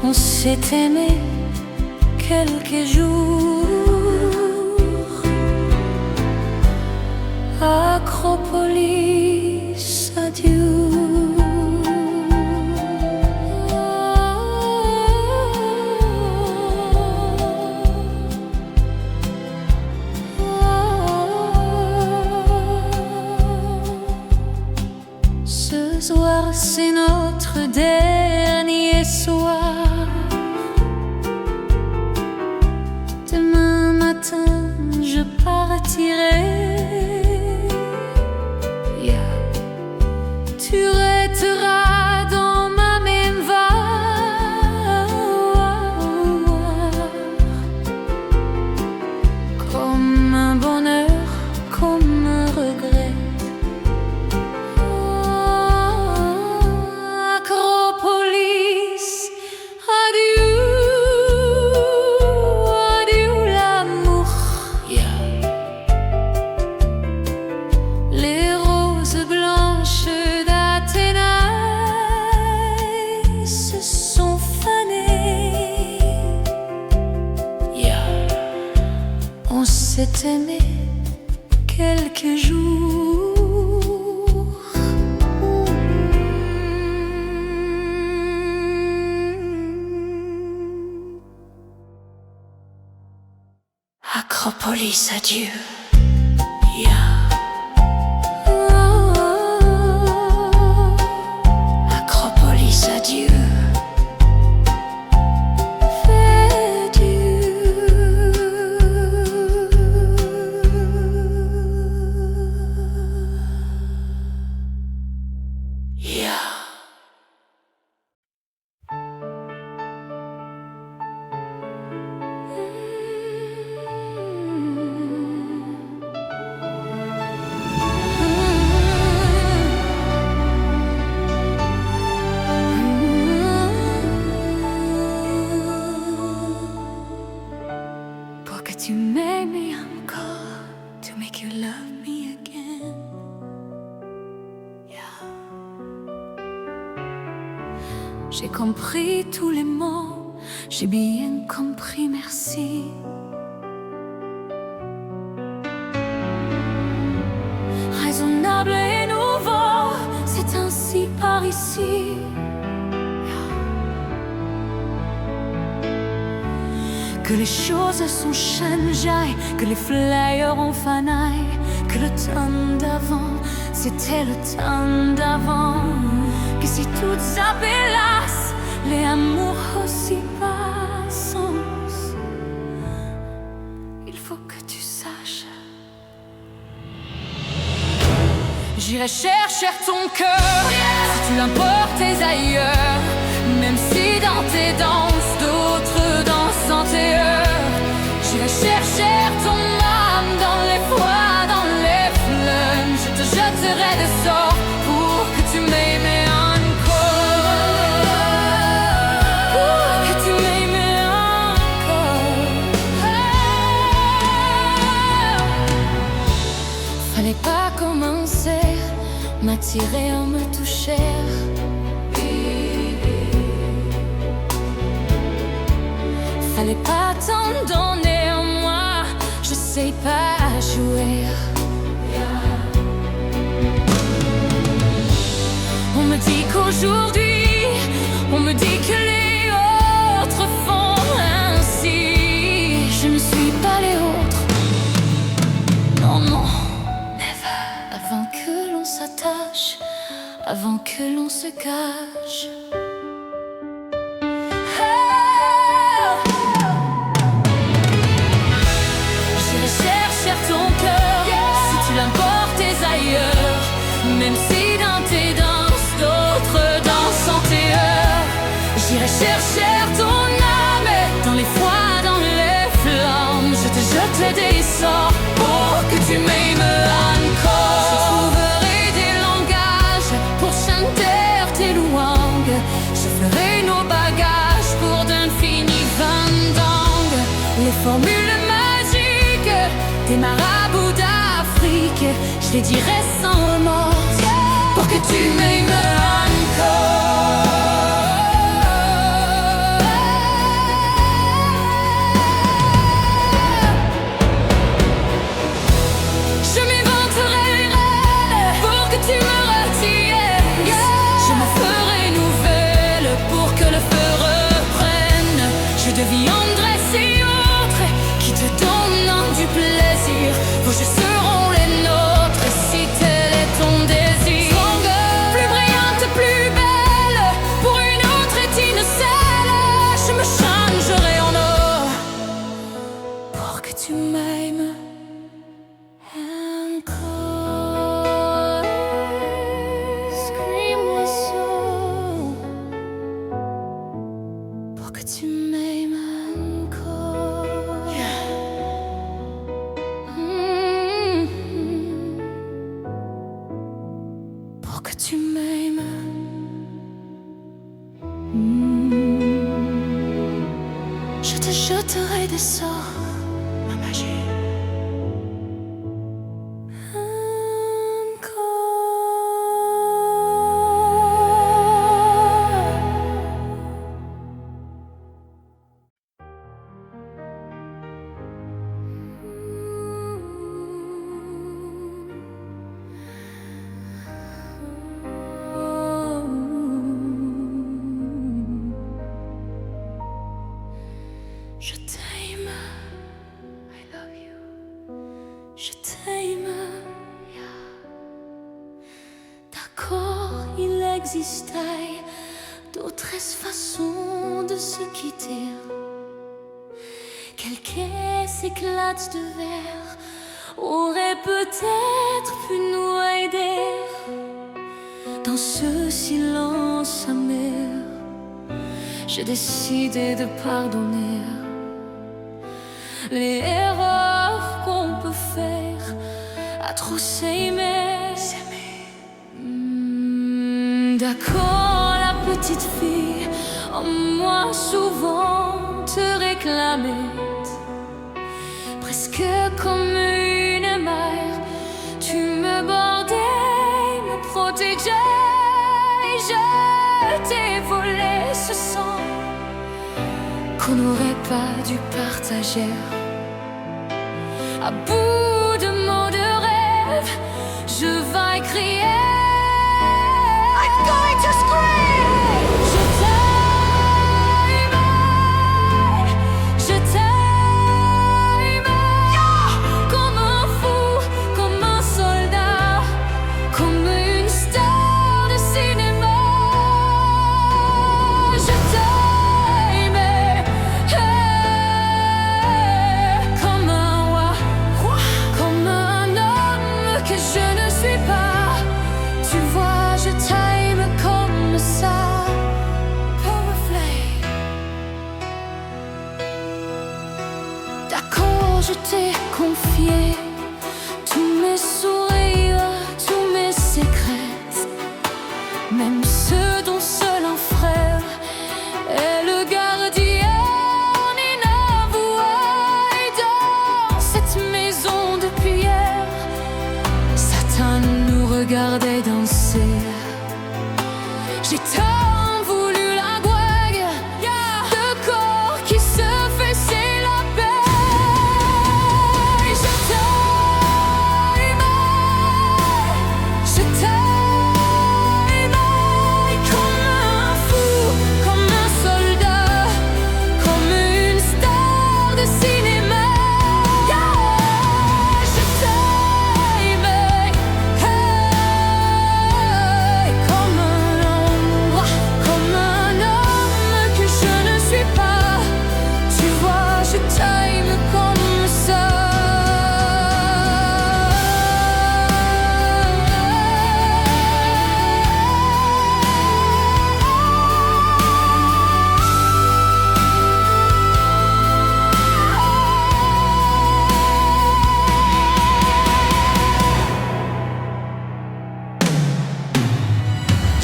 On s'est aimé quelques jours. Acropolis, adieu. Ce soir, c'est notre dernier soir. Demain matin, je partirai. Tu resteras dans ma mémoire comme un bonheur, comme un regret. Acropolis, adieu, adieu l'amour. Les roses blanches d'Athénaï se sont fanées. On s'est aimé quelques jours. Acropolis, adieu. Acropolis, adieu. Fais Pour que tu m'aimes encore, to make you love me again. J'ai compris tous les mots j'ai bien compris, merci. Raisonnable et nouveau, c'est ainsi par ici. Que les choses s'enchaînent, que les flyers ont fané, que le temps d'avant, c'était le temps d'avant. Que si tout s'appelasse, les amours aussi passent. Il faut que tu saches. J'irai chercher ton cœur, si tu l'emportais ailleurs. Même si dans tes danses, d'autres dansent en tes heures. J'irai chercher ton âme dans les froids, dans les flammes. Je te jetterai des sorts pour que tu m'aimes encore. Pour que tu m'aimes encore. Fallait pas commencer, m'attirer en me toucher. Fallait pas t'en donner en moi, je sais pas jouer. On me dit qu'aujourd'hui, on me dit que les autres font ainsi. Je ne suis pas les autres. Non, non, never. Avant que l'on s'attache, avant que l'on se cache. Même si dans tes danses, d'autres dansent en tes heures. J'irai chercher ton âme dans les froids, dans les flammes. Je te jetterai des sorts pour que tu m'aimes encore. Je trouverai des langages pour chanter tes louanges. Je ferai nos bagages pour d'infinis vendanges. Les formules magiques des marabouts d'Afrique, je les dirai sans remords pour que tu m'aimes encore. Je m'inventerai les rêves pour que tu me retiennes. Je me ferai nouvelle pour que le feu reprenne. Je deviendrai si autre qui te donnent du plaisir. Vos jeux seront les nôtres si tel est ton désir. Plus brillante, plus belle, pour une autre étincelle. Je me changerai en or pour que tu m'aimes encore. Scream this song pour que tu m'aimes encore. Pour que tu m'aimes. Je te jetterai des sorts, ma magie. Je t'aime, I love you. Je t'aime, yeah. D'accord, il existait d'autres façons de se quitter. Quelques éclats de verre auraient peut-être pu nous aider dans ce silence amer. J'ai décidé de pardonner les erreurs qu'on peut faire à trop s'aimer. D'accord, la petite fille en moi souvent te réclamait, presque comme une mère. Tu me bordais, me protégeais, et je t'ai volé ce sang qu'on n'aurait pas dû partager. À bout de mots de rêve, je vais crier. I'm going to scream. Je t'aime, je t'aime, comme un fou, comme un soldat, comme une star de cinéma. Je t'aime, comme un roi, comme un homme que je ne suis pas. Tu vois, je t'aime comme ça. Power flame. D'accord, je t'ai confié tous mes sourires, tous mes secrets, même ceux dont seul un frère est le gardien inavoué. Dans cette maison de pierre, Satan nous regardait danser. J'ai tant voulu la gouague, le corps qui se fait, c'est la paix. Je t'aime, comme un fou, comme un soldat, comme une star de cinéma. Je t'aime, comme un homme que je ne suis pas. Tu vois, je t'aime comme ça.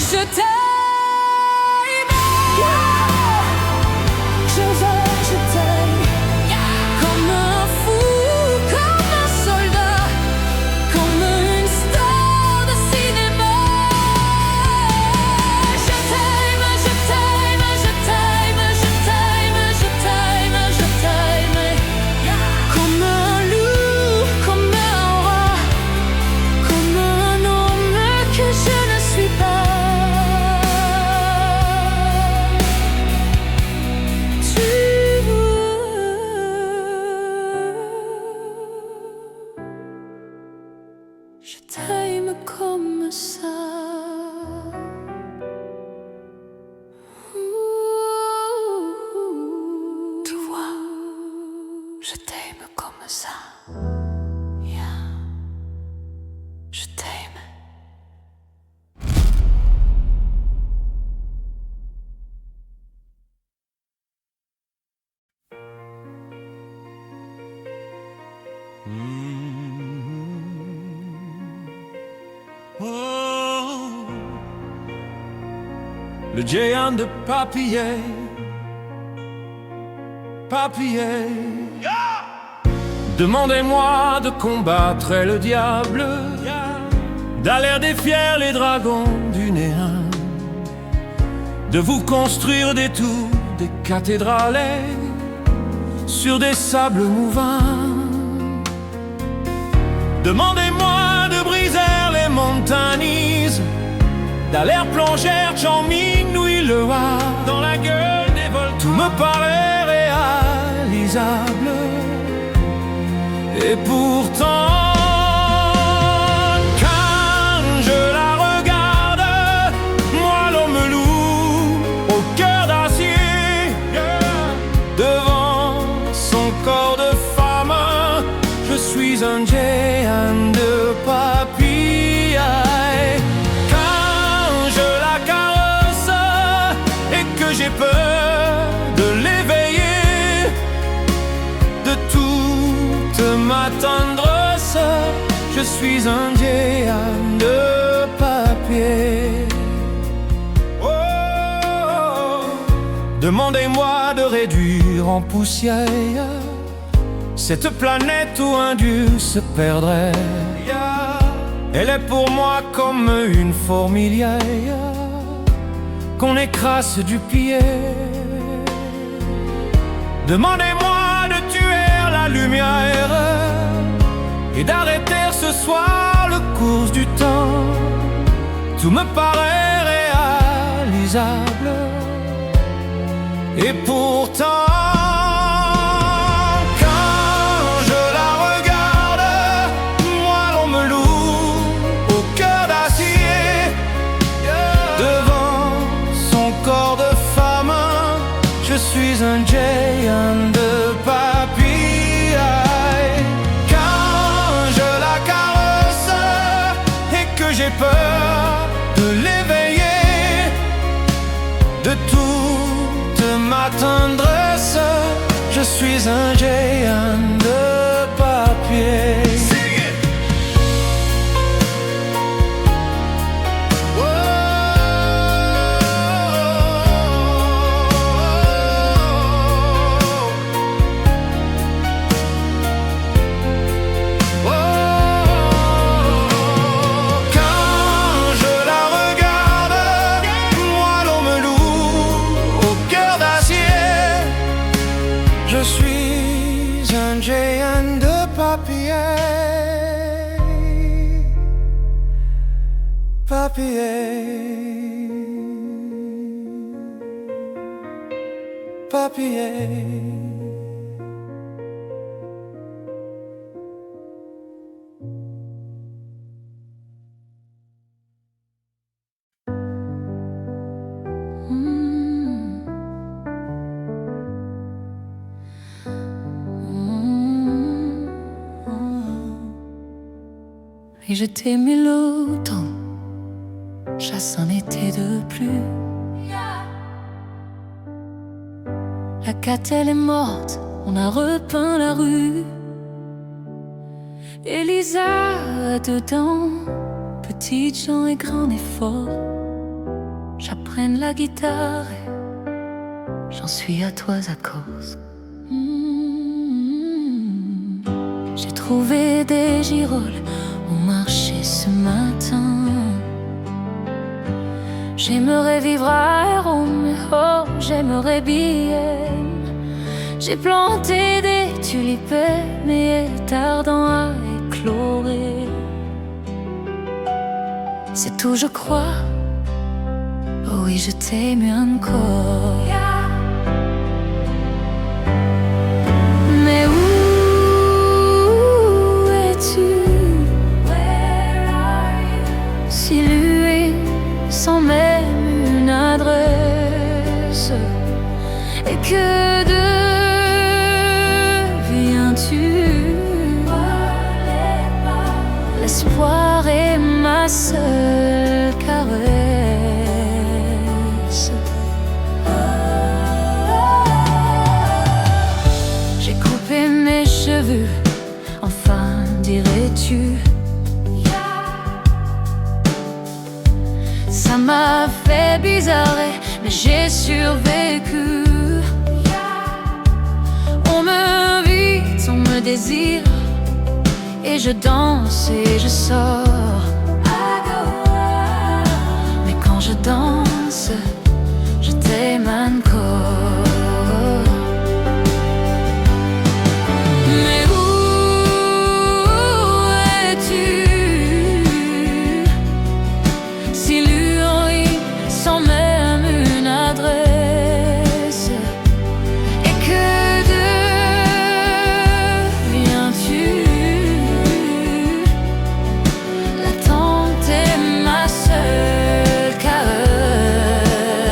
Je t'aime, je t'aime, comme un fou, comme un soldat, comme une star de cinéma. Je t'aime, je t'aime, je t'aime, je t'aime, je t'aime, je t'aime, comme un loup, comme un roi, comme un homme que je ne suis pas. Je t'aime comme ça. Tu vois, je t'aime comme ça. Je t'aime. Oh, le géant de papier, papier. Demandez-moi de combattre le diable, d'aller défier les dragons du néant, de vous construire des tours, des cathédrales sur des sables mouvants. Demandez-moi de briser les montagnes, d'aller plonger Chongming, Nui Le Hoa, dans la gueule des volcans. Tout me paraît réalisable, et pourtant, quand je la regarde, moi l'homme loup, au cœur d'acier, devant son corps de femme, je suis un géant de papier. Quand je la caresse et que j'ai peur de l'éveiller de toute ma tendresse, je suis un géant de papier. Oh, demandez-moi de réduire en poussière cette planète où un dieu se perdrait. Elle est pour moi comme une fourmilière qu'on écrase du pied. Demandez-moi de tuer la lumière et d'arrêter ce soir le cours du temps. Tout me paraît réalisable. Et pourtant, quand je la regarde, moi l'on me loue au cœur d'acier. Devant son corps de femme, je suis un géant de papier. Quand je la caresse et que j'ai peur de l'éveiller de toute ma tendresse, je suis un géant de papier. Je suis un géant de papier. Papier. Papier. Et je t'aimais l'automne, chasse un été de pluie. La catelle est morte, on a repeint la rue. Elisa dedans, petite Jean et grand effort. J'apprenne la guitare, j'en suis à toi à cause. J'ai trouvé des girolles au marché ce matin. J'aimerais vivre à Rome, oh, j'aimerais bien. J'ai planté des tulipes, mais tardant à éclorer. C'est tout, je crois. Oh oui, je t'aime encore. Mais où es-tu? Si lui sans même une adresse, et que deviens-tu? L'espoir est ma seule caresse. J'ai coupé mes cheveux, enfin dirais-tu? Ça m'a fait bizarre, mais j'ai survécu. On m'invite, on me désire, et je danse et je sors. Mais quand je danse, je t'aime encore. Mais où es-tu? Si lui sans même une adresse, et que deviens-tu? L'attente est ma seule caresse.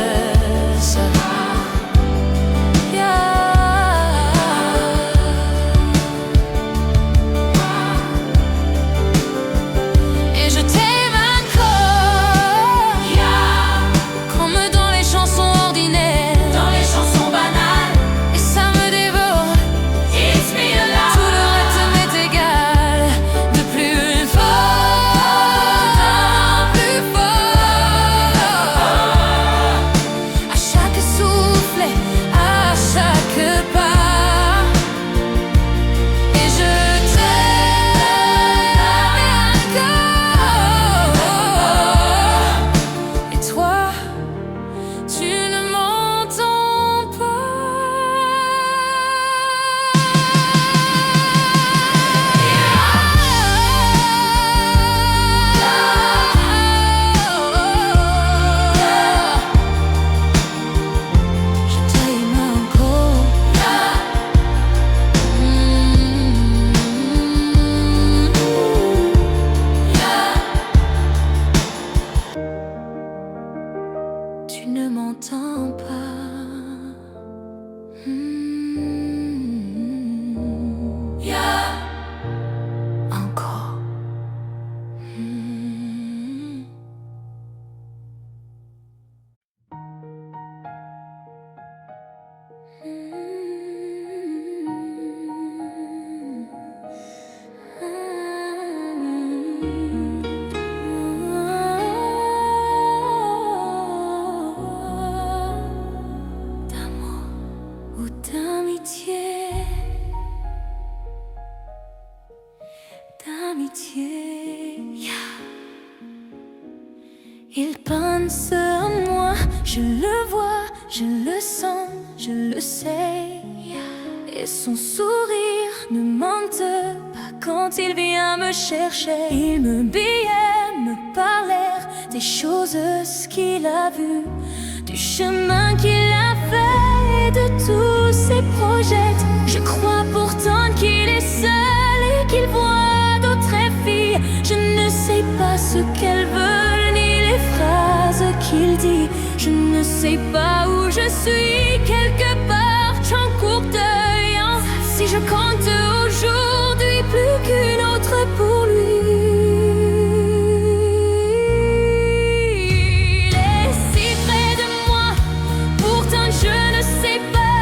d'amitié, d'amitié. Il pense à moi, je le vois, je le sens, je le sais. Et son sourire ne mente pas quand il vient me chercher. Il me billet, me parlait des choses qu'il a vues, du chemin qu'il a fait et de tous ses projets. Je crois pourtant qu'il est seul et qu'il voit d'autres filles. Je ne sais pas ce qu'elles veulent ni les phrases qu'il dit. Je ne sais pas où je suis, quelque part j'en cours deuil, hein. Si je compte aujourd'hui plus qu'une autre pour lui. Il est si près de moi, pourtant je ne sais pas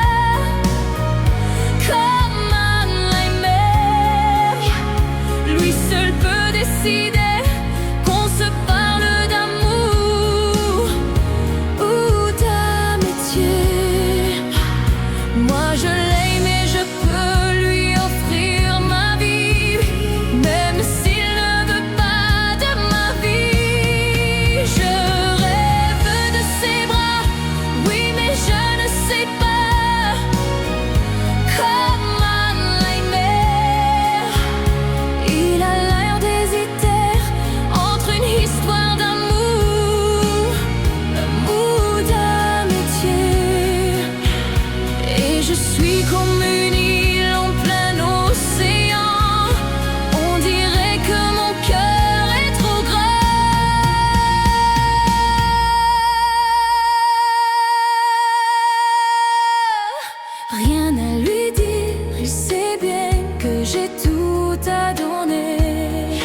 comment l'aimer. Lui seul peut décider qu'on se parle d'amour ou d'amitié. Moi je l'aime et je peux lui offrir ma vie, même s'il ne veut pas de ma vie. Je rêve de ses bras, oui mais je ne sais pas comment l'aimer. Il a l'air d'hésiter entre une histoire d'amour ou d'amitié. Et je suis comme une île en plein océan. On dirait que mon cœur est trop grand. Rien à lui dire, il sait bien que j'ai tout à donner.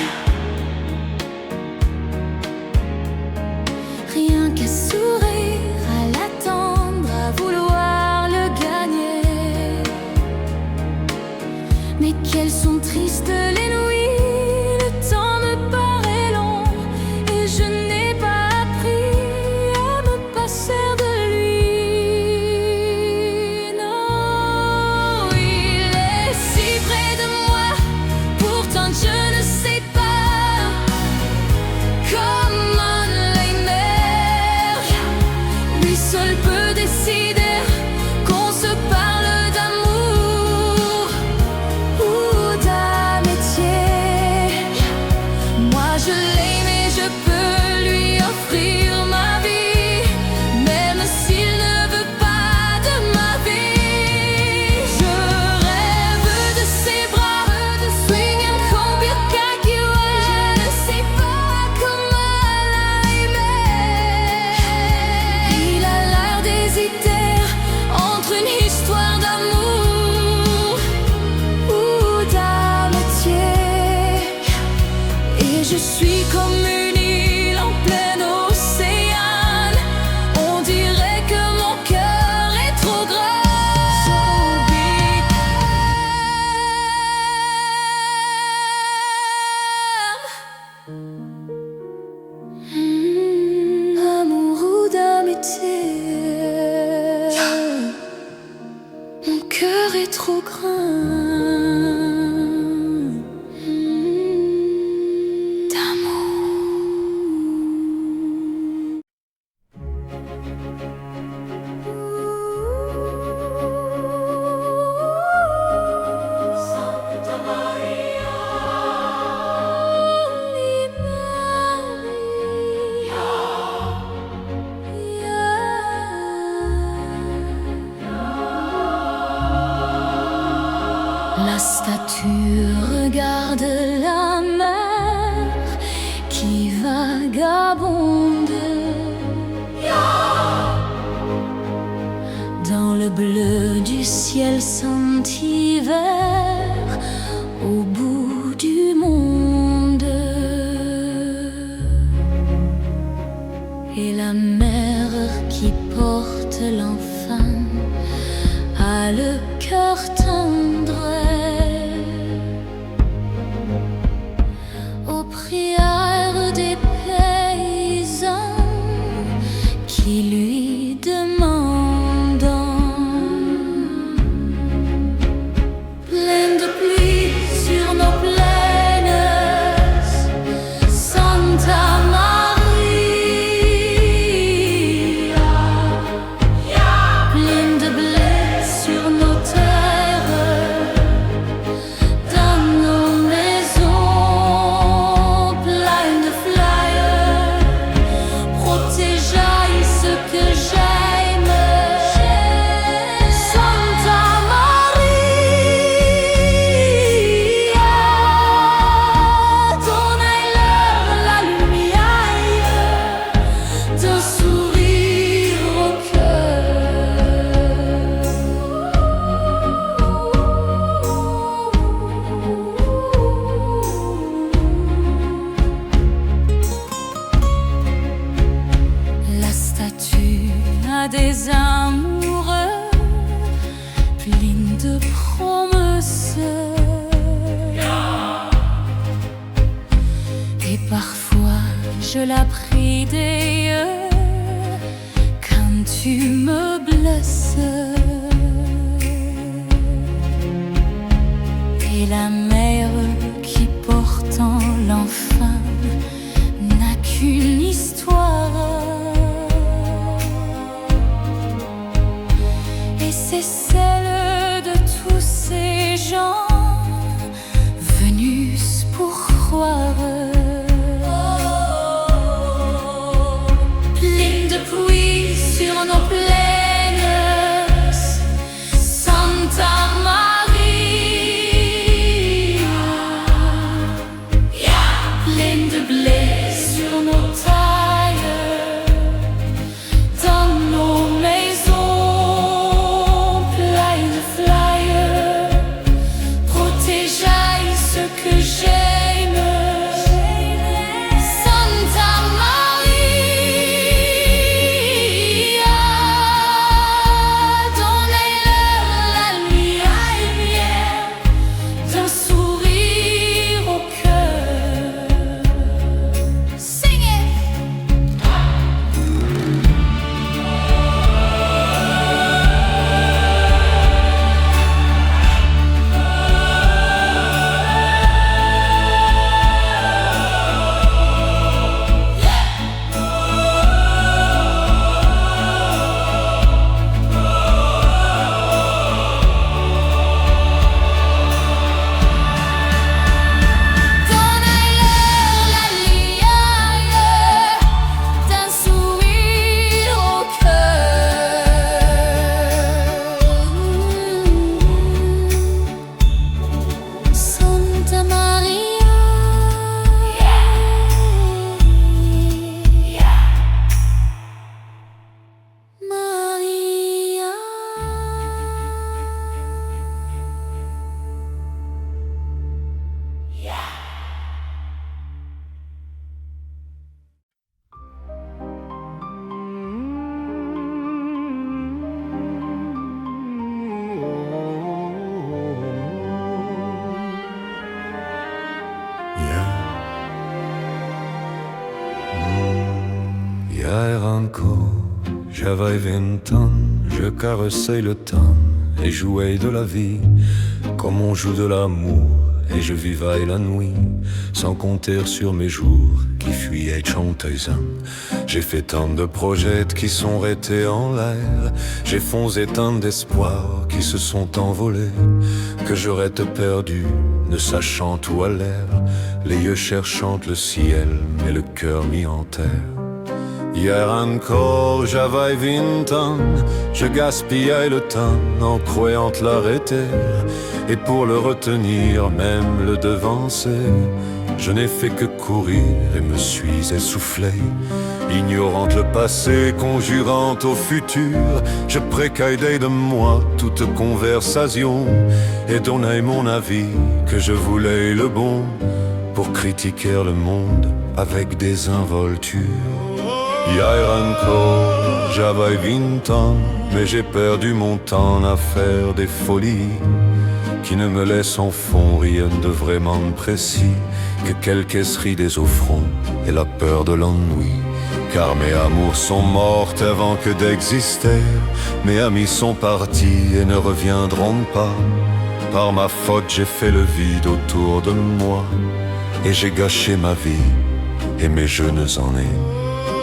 Rien qu'à sourire, à l'attendre, à vouloir le gagner. Mais qu'elles sont tristes les nuits, le temps me paraît long et je n'ai pas appris à me passer de lui. Non, il est si près de moi, pourtant je ne sais pas comment l'aimer. Lui seul peut décider qu'on se parle d'amour ou d'amitié. Moi je l'aime et je peux lui offrir ma vie, même s'il ne veut pas de ma vie. Je rêve de ses bras, de swinging combien qu'il voit. Je ne sais pas comment l'aimer. Il a l'air d'hésiter entre une histoire d'amour ou d'amitié. Et je suis comme une île en plein océan. On dirait que mon cœur est trop grand. So big. Amour ou d'amitié, mon cœur est trop grand. D'amour. Santa Maria, La statue regarde la mer qui vagabonde dans le bleu du ciel sans hiver au bout du monde. Et la mère qui porte l'enfant a le cœur tendre aux prières des paysans qui lui demandent de promesses. Et parfois je la prie des yeux quand tu me blesses. Et la mère qui pourtant l'enfant n'a qu'une histoire. Et c'est celle de tous ces gens venus pour croire. Pleine de pluie sur nos plaines, Santa Maria. Pleine de blé sur nos tailles, dans nos maisons pleines de flyers. Protégeaille ce que j'aime, Santa Maria. Donnez-leur la lumière d'un sourire au cœur. Sing it! Donnez-leur la lumière d'un sourire au cœur. Santa Maria. Maria. Hier encore, j'avais 20 ans, je caressais le temps et jouais de la vie comme on joue de l'amour. Et je vivais la nuit sans compter sur mes jours qui fuyaient chantaisant. J'ai fait tant de projets qui sont restés en l'air. J'ai foncé tant d'espoirs qui se sont envolés, que j'aurais te perdu, ne sachant où à l'air, les yeux cherchant le ciel, mais le cœur mis en terre. Hier encore, j'avais 20 ans, je gaspillais le temps en croyant l'arrêter. Et pour le retenir, même le devancer, je n'ai fait que courir et me suis essoufflé. Ignorant le passé, conjurant au futur, je précaidais de moi toute conversation et donnais mon avis que je voulais le bon pour critiquer le monde avec des involtures. Hier encore, j'avais 20 ans, mais j'ai perdu mon temps à faire des folies qui ne me laissent en fond rien de vraiment précis que quelques rides des offrandes et la peur de l'ennui. Car mes amours sont mortes avant que d'exister, mes amis sont partis et ne reviendront pas. Par ma faute j'ai fait le vide autour de moi, et j'ai gâché ma vie et mes jeunes années.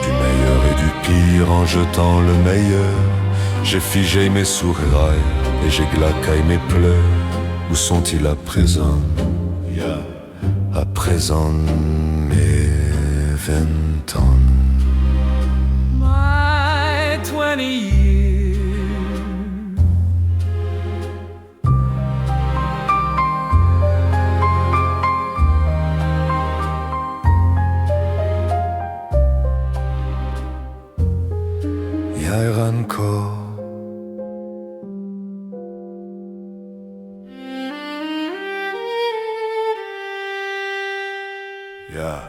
Du meilleur et du pire en jetant le meilleur, j'ai figé mes sourires et j'ai glaqué mes pleurs. Où sont-ils à présent? À présent mes 20 ans. My 20 years. Hier encore. Yeah.